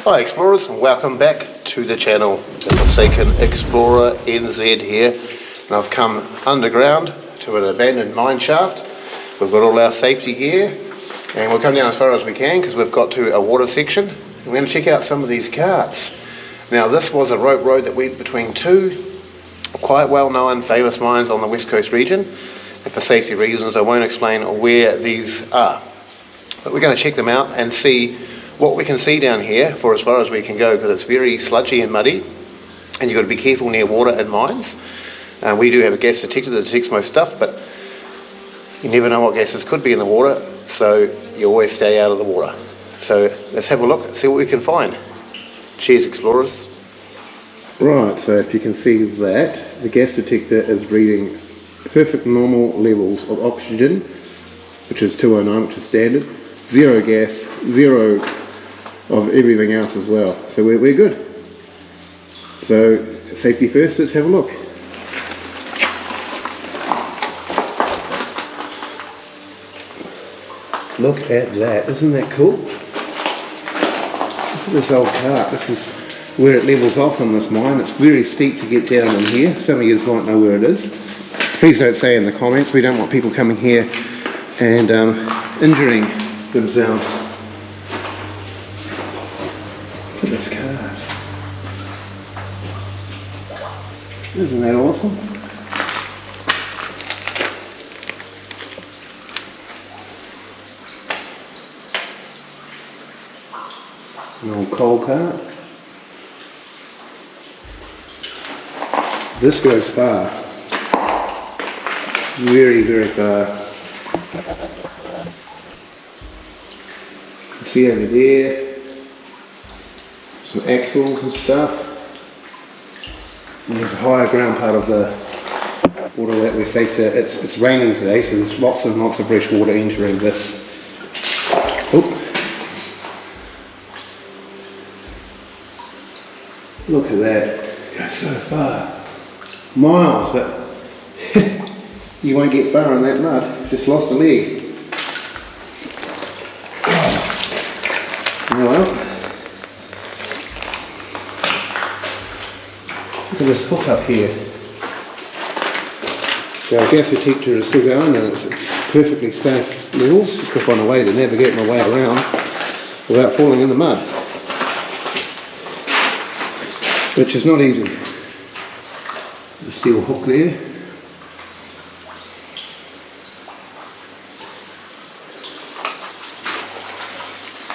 Hi explorers, and welcome back to the channel. The Forsaken Explorer NZ here, and I've come underground to an abandoned mine shaft. We've got all our safety gear and we'll come down as far as we can because we've got to a water section and we're going to check out some of these carts. Now this was a rope road that went between two quite well known famous mines on the West Coast region, and for safety reasons I won't explain where these are, but we're going to check them out and see what we can see down here for as far as we can go, because it's very sludgy and muddy and you've got to be careful near water and mines. We do have a gas detector that detects most stuff, but you never know what gases could be in the water, so you always stay out of the water. So let's have a look, see what we can find. Cheers explorers. Right, so if you can see that, the gas detector is reading perfect normal levels of oxygen, which is 209, which is standard. Zero gas, zero of everything else as well. So we're good. So safety first, let's have a look. Look at that, isn't that cool? Look at this old cart. This is where it levels off on this mine. It's very steep to get down in here. Some of you might know where it is. Please don't say in the comments. We don't want people coming here and injuring themselves. Look at this card. Isn't that awesome? An old coal cart. This goes far. Very, very far. See over there, some axles and stuff. And there's a higher ground part of the water that we're safe to. It's raining today, so there's lots of fresh water entering this. Oh. Look at that, it goes so far. Miles, but you won't get far in that mud. Just lost a leg. Well, look at this hook up here. So our gas detector is still going and it's perfectly safe levels. Just got to find a way to navigate my way around without falling in the mud, which is not easy. The steel hook there.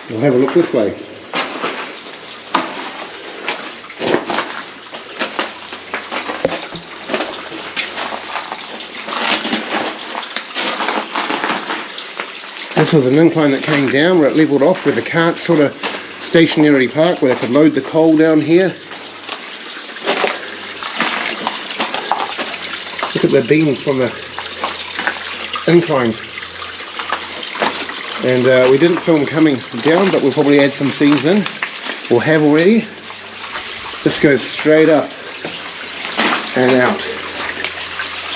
We'll have a look this way. This was an incline that came down where it levelled off, where the carts sort of stationary park, where they could load the coal down here. Look at the beams from the incline. And we didn't film coming down, but we'll probably add some scenes in, or have already. This goes straight up and out.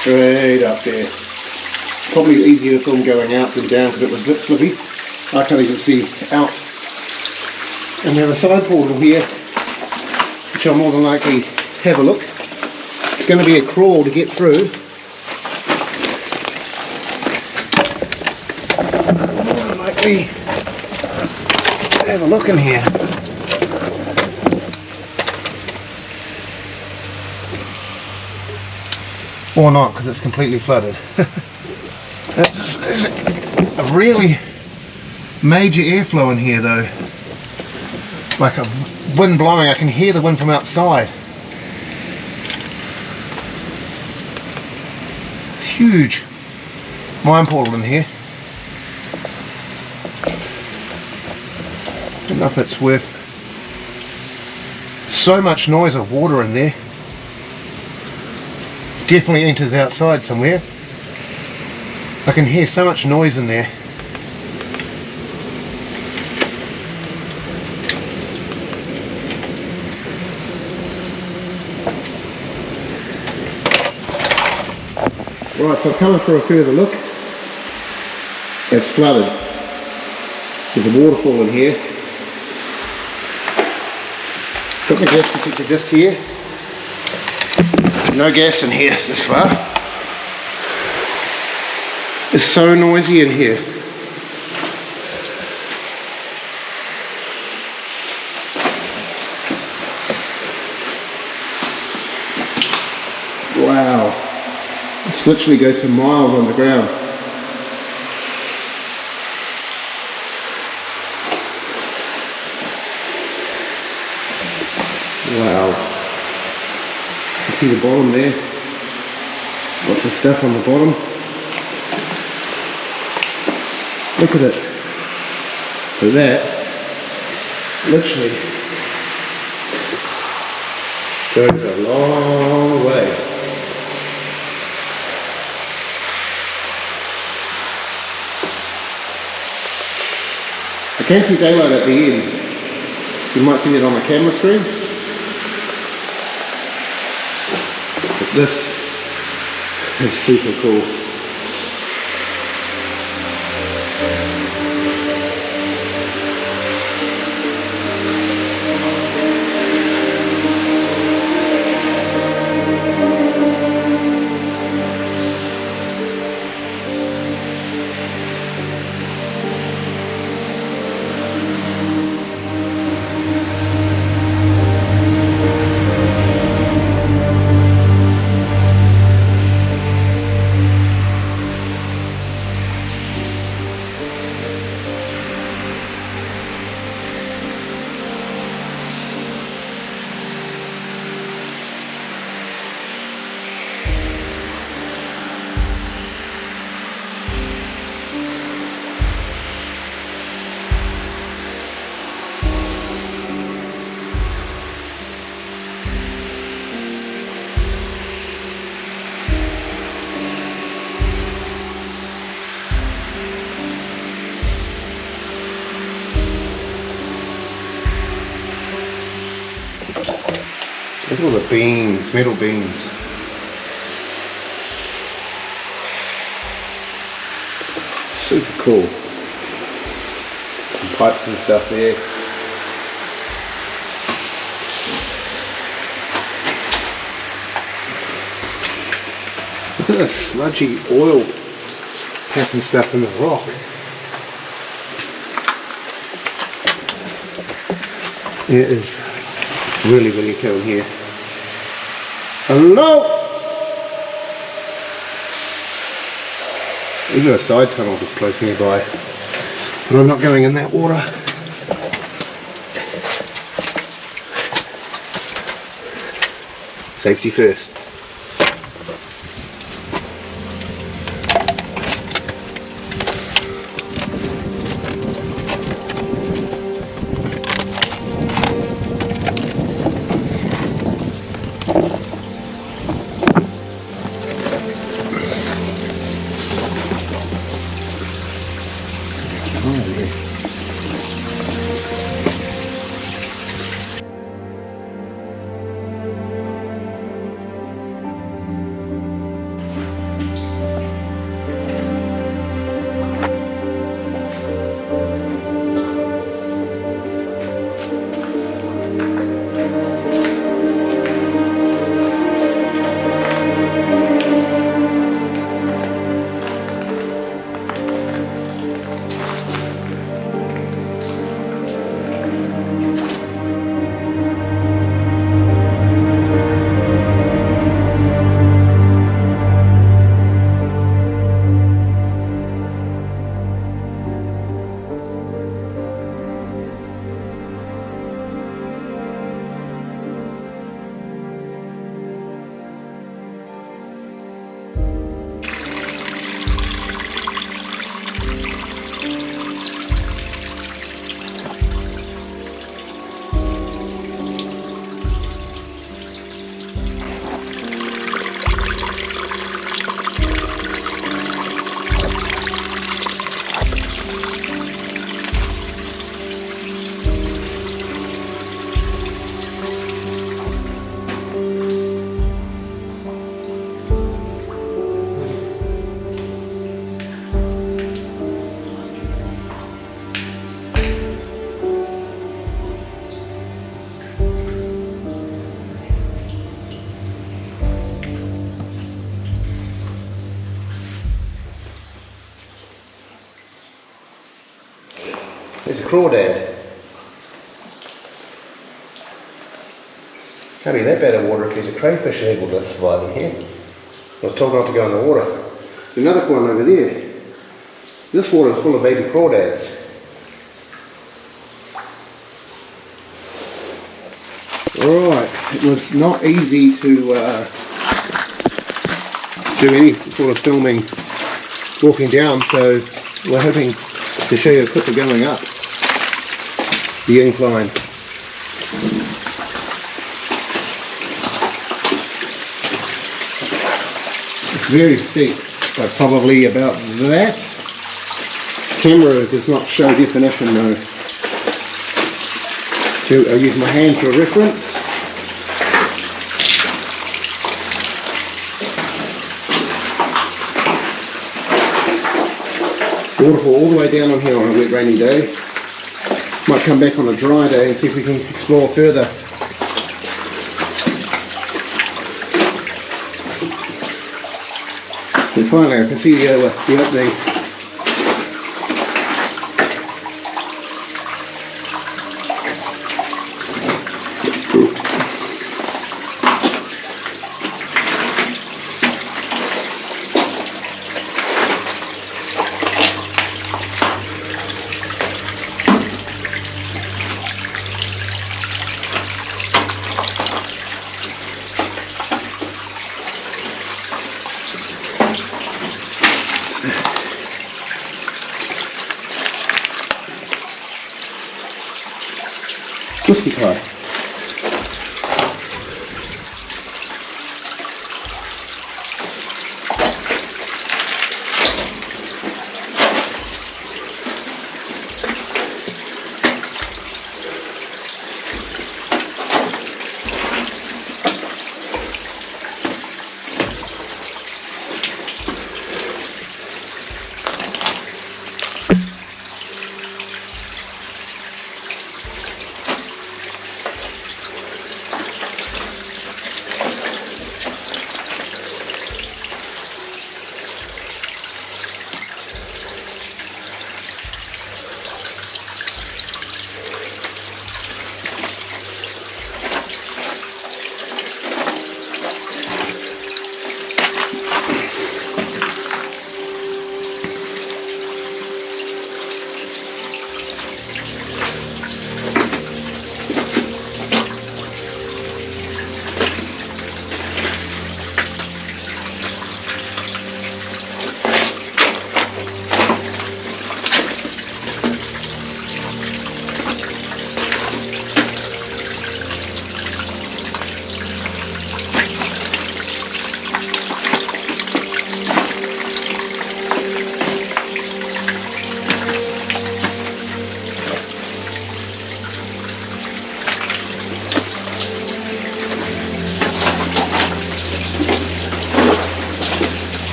Straight up there. Probably easier to film going out than down because it was a bit slippy. I can't even see out. And we have a side portal here, which I'll more than likely have a look. It's going to be a crawl to get through. More than likely have a look in here. Or not, because it's completely flooded. There's a really major airflow in here though. Like a wind blowing, I can hear the wind from outside. Huge mine portal in here. I don't know if it's worth so much noise of water in there. Definitely enters outside somewhere. I can hear so much noise in there. Right, so I've come in for a further look. It's flooded. There's a waterfall in here. Got my gas detector just here. No gas in here this far. It's so noisy in here. Wow. This literally goes for miles underground. Wow. You see the bottom there? Lots of stuff on the bottom. Look at it. Look at that. Literally goes a long way. I can see daylight at the end. You might see that on the camera screen. But this is super cool. Look at all the beams, metal beams. Super cool. Some pipes and stuff there. Look at the sludgy oil pattern stuff in the rock. It is really, really cool here. Hello! Even a side tunnel just close nearby. But I'm not going in that water. Safety first. There's a crawdad. Can't be that bad of water if there's a crayfish able to survive in here. I was told not to go in the water. There's another one over there. This water is full of baby crawdads. Alright, it was not easy to do any sort of filming walking down, so we're hoping to show you a clip of going up the incline. It's very steep, but probably about that. Camera does not show definition though. So I'll use my hand for a reference. Waterfall all the way down on here on a wet rainy day. Might come back on a dry day and see if we can explore further. And finally I can see the opening. Twisty tie.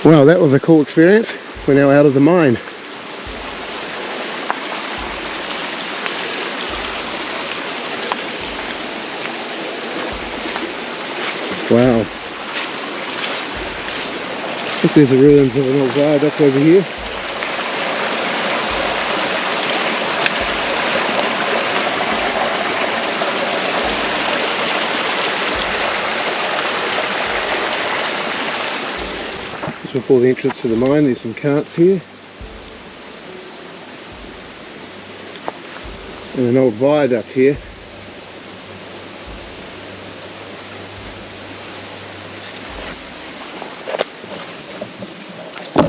Wow, that was a cool experience. We're now out of the mine. Wow. I think there's the ruins of an old viaduct over here. Just before the entrance to the mine, there's some carts here. And an old viaduct here.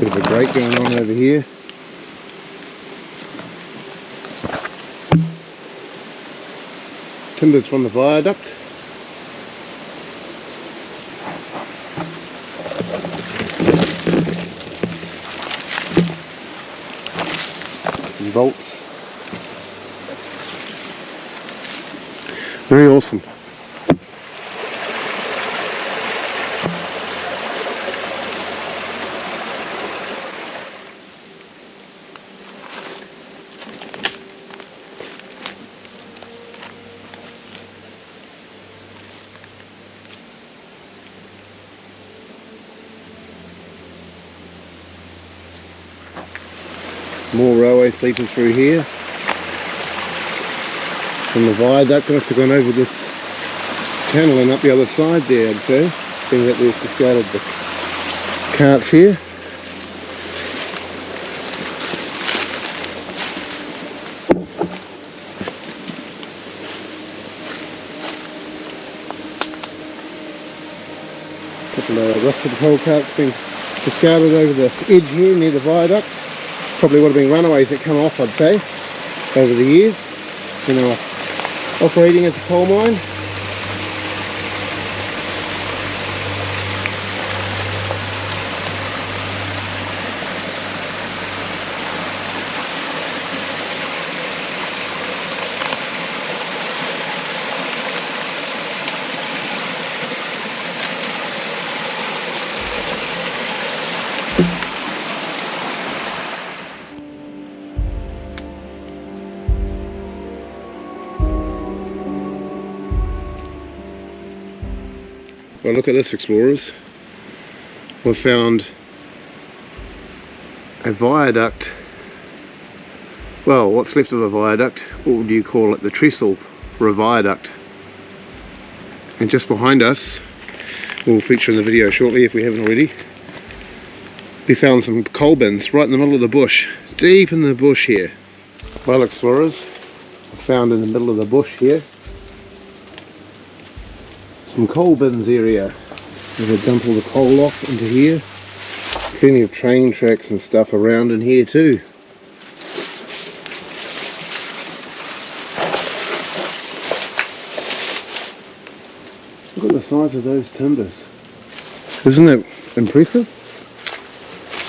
Bit of a break going on over here. Timbers from the viaduct. Some bolts. Very awesome. More railway sleepers through here. From the viaduct, must have gone over this channel and up the other side there, I'd say. Being that there's discarded the carts here. A couple of rusted coal carts being discarded over the edge here near the viaduct. Probably would have been runaways that come off, I'd say, over the years. You know, operating as a coal mine. Well, look at this, explorers. We've found a viaduct. Well, what's left of a viaduct? What would you call it? The trestle for a viaduct. And just behind us, we'll feature in the video shortly if we haven't already, we found some coal bins right in the middle of the bush, deep in the bush here. Well, explorers, I found in the middle of the bush here some coal bins area. We're going to dump all the coal off into here. Plenty of train tracks and stuff around in here too. Look at the size of those timbers. Isn't that impressive?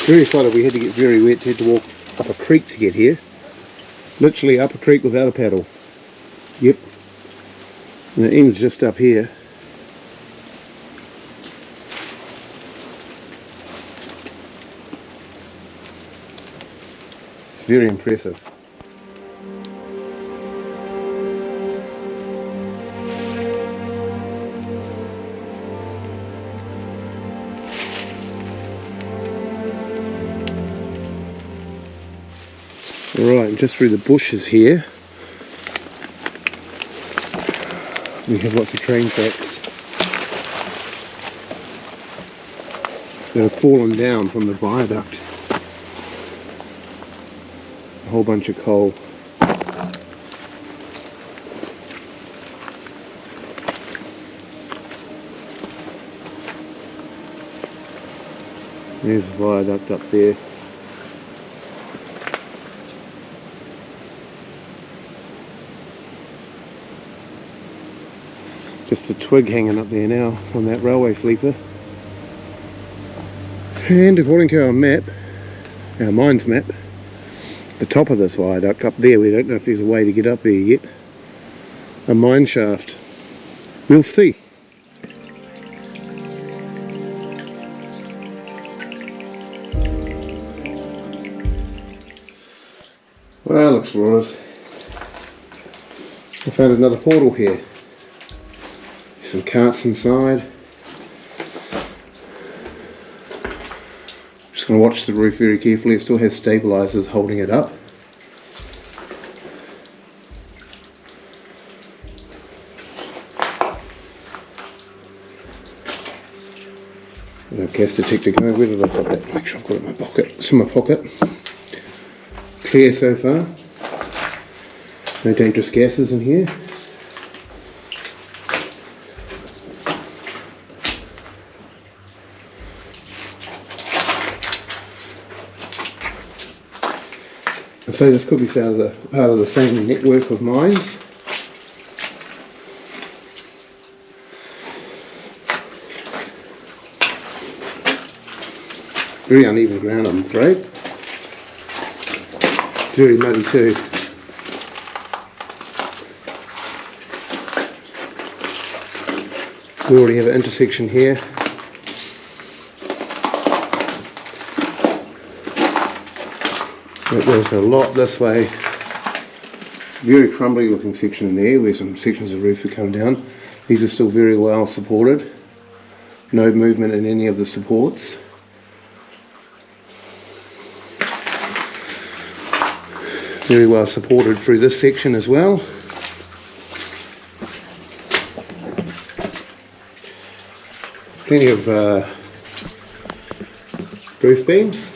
Very excited. We had to get very wet, had to walk up a creek to get here. Literally up a creek without a paddle. Yep. And it ends just up here. It's very impressive. Right, just through the bushes here we have lots of train tracks that have fallen down from the viaduct. A whole bunch of coal. There's the viaduct up there. Just a twig hanging up there now from that railway sleeper. And according to our map, our mines map, the top of this viaduct up there, we don't know if there's a way to get up there yet. A mine shaft. We'll see. Well, explorers, I found another portal here. Some carts inside. Just going to watch the roof very carefully. It still has stabilizers holding it up. Gas detector going. Where did I put that? Make sure I've got it in my pocket. It's in my pocket. Clear so far. No dangerous gases in here. So this could be part of the same network of mines. Very uneven ground, I'm afraid. It's very muddy too. We already have an intersection here. It goes a lot this way. Very crumbly looking section in there where some sections of roof are coming down. These are still very well supported. No movement in any of the supports. Very well supported through this section as well. Plenty of roof beams.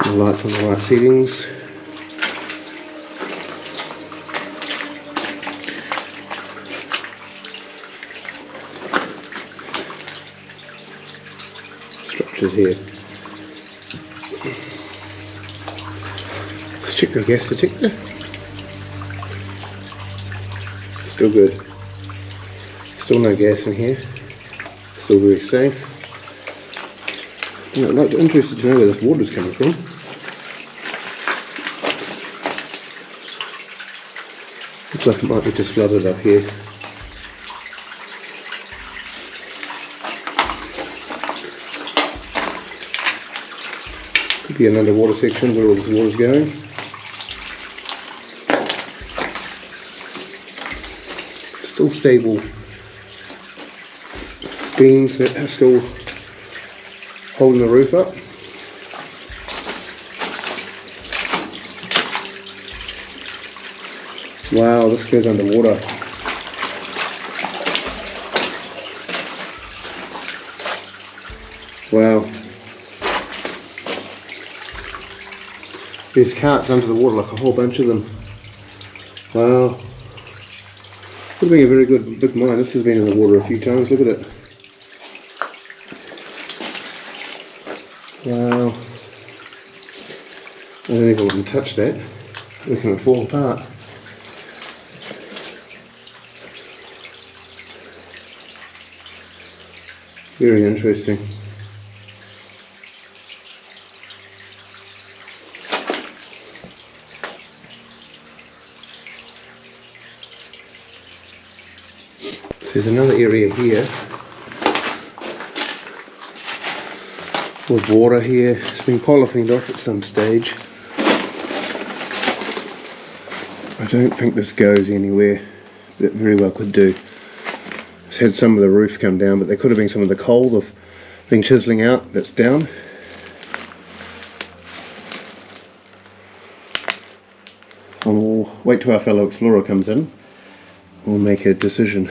The lights on the right settings. Structures here. Let's check the gas detector. Still good. Still no gas in here. Still very safe. I'd be interested to know where this water is coming from. Looks like it might be just flooded up here. Could be an underwater section where all this water's going. Still stable beams that are still holding the roof up. Wow, this goes underwater. Wow. There's carts under the water, like a whole bunch of them. Wow. Could be a very good big mine. This has been in the water a few times, look at it. Wow. I don't even want to touch that. Look, it would fall apart. Very interesting. So there's another area here with water here. It's been polyphened off at some stage. I don't think this goes anywhere, but it very well could do. It's had some of the roof come down, but there could have been some of the coal that have been chiselling out that's down. And we'll wait till our fellow explorer comes in. We'll make a decision.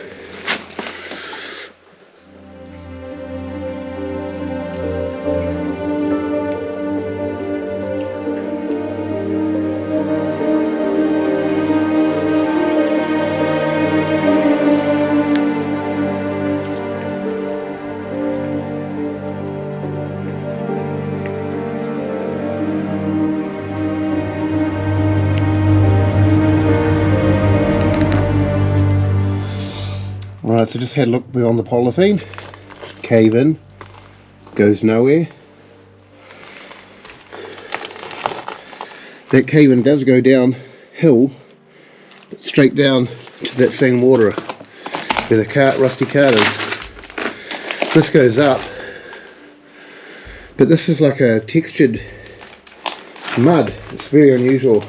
Alright, so just had a look beyond the polythene. Cave in. Goes nowhere. That cave in does go downhill, but straight down to that same water where the rusty cart is. This goes up, but this is like a textured mud. It's very unusual.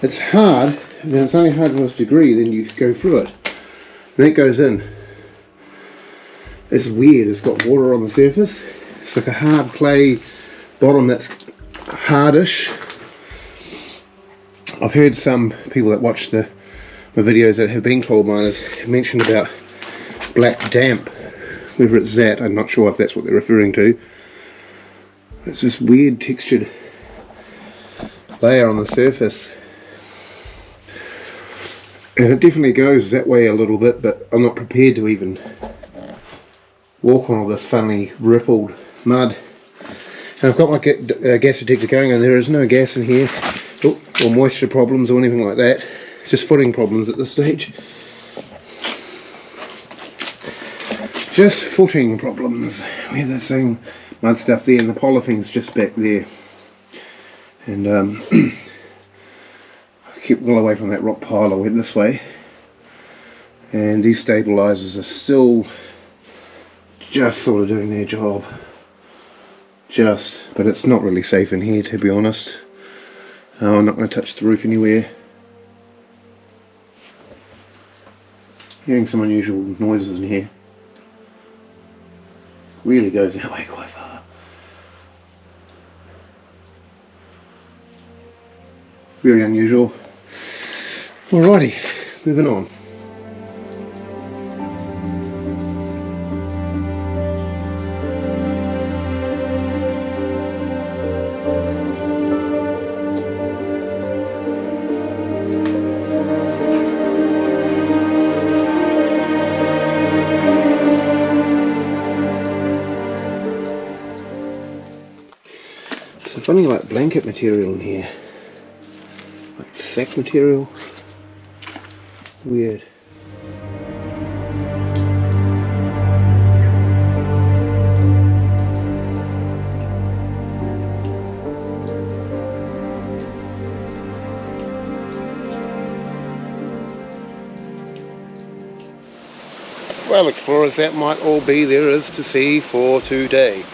It's hard, then it's only hard to a degree, then you go through it. And that goes in. It's weird, it's got water on the surface. It's like a hard clay bottom that's hardish. I've heard some people that watch my videos that have been coal miners mention about black damp, whether it's that, I'm not sure if that's what they're referring to. It's this weird textured layer on the surface, and it definitely goes that way a little bit, but I'm not prepared to even walk on all this funny rippled mud. And I've got my gas detector going, and there is no gas in here, or moisture problems or anything like that. It's just footing problems at this stage. Just footing problems. We have that same mud stuff there, and the polythene's just back there. And I kept well away from that rock pile. I went this way. And these stabilizers are still just sort of doing their job. But it's not really safe in here, to be honest. I'm not going to touch the roof anywhere. Hearing some unusual noises in here. Really goes that way quite far. Very unusual. Alrighty, moving on. Funny, like blanket material in here, like sack material. Weird. Well, explorers, that might all be there is to see for today.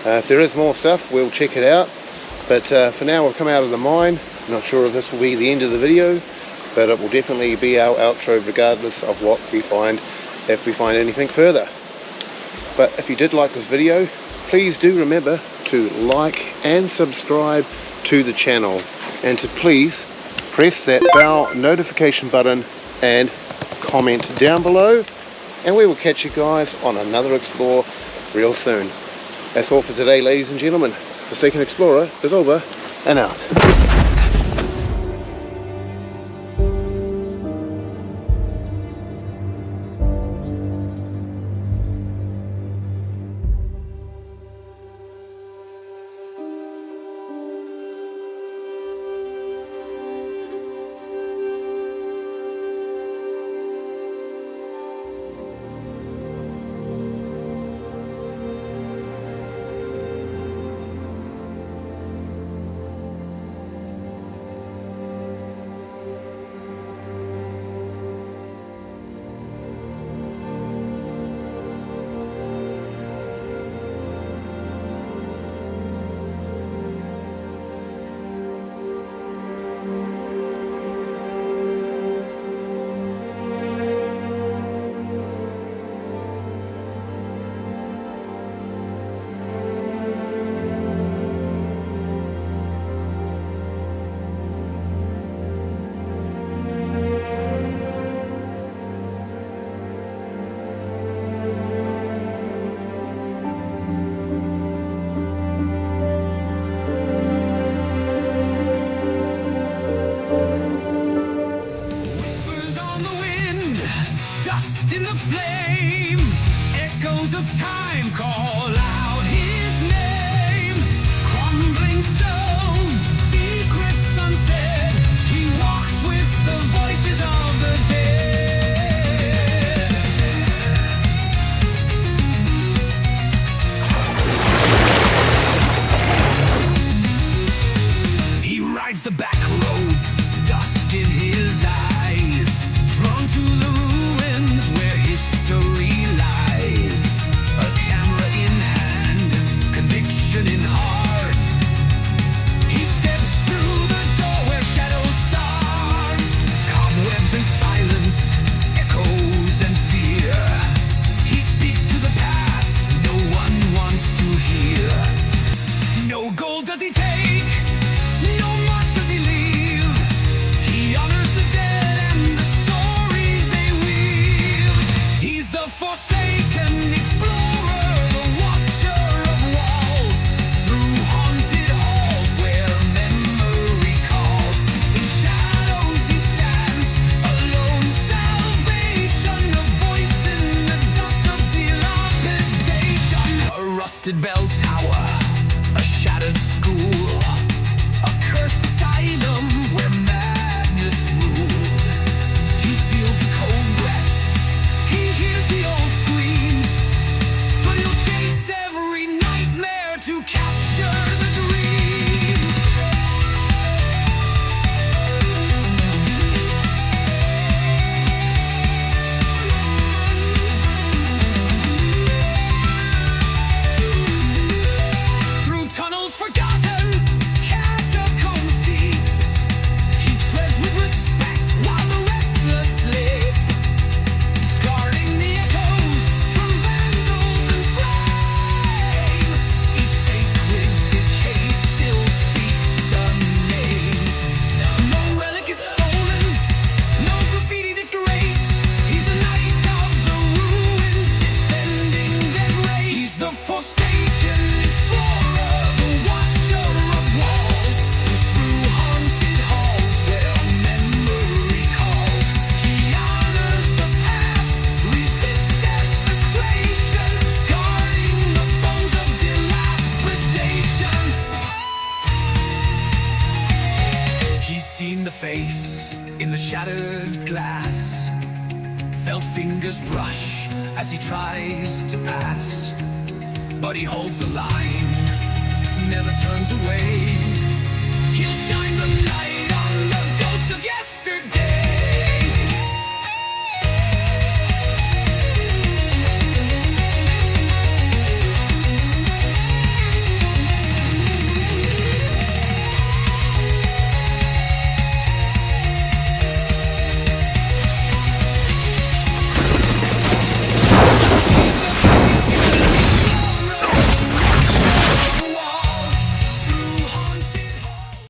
If there is more stuff, we'll check it out. But for now, we've come out of the mine. Not sure if this will be the end of the video, but it will definitely be our outro regardless of what we find, if we find anything further. But if you did like this video, please do remember to like and subscribe to the channel, and to please press that bell notification button and comment down below, and we will catch you guys on another Explore real soon. That's all for today, ladies and gentlemen. Forsaken Explorer is over and out. Dust in the flame, echoes of time call out his name. Crumbling stones, secrets unsaid, he walks with the voices of the dead. He rides the back roads, dust in his eyes, drawn to the where history lies. A camera in hand, conviction in heart. He steps through the door where shadows start. Cobwebs and silence, echoes and fear. He speaks to the past no one wants to hear. No gold does he take, no mark does he leave. He honors the dead. the face, in the shattered glass. Felt fingers brush as he tries to pass, but he holds the line, never turns away.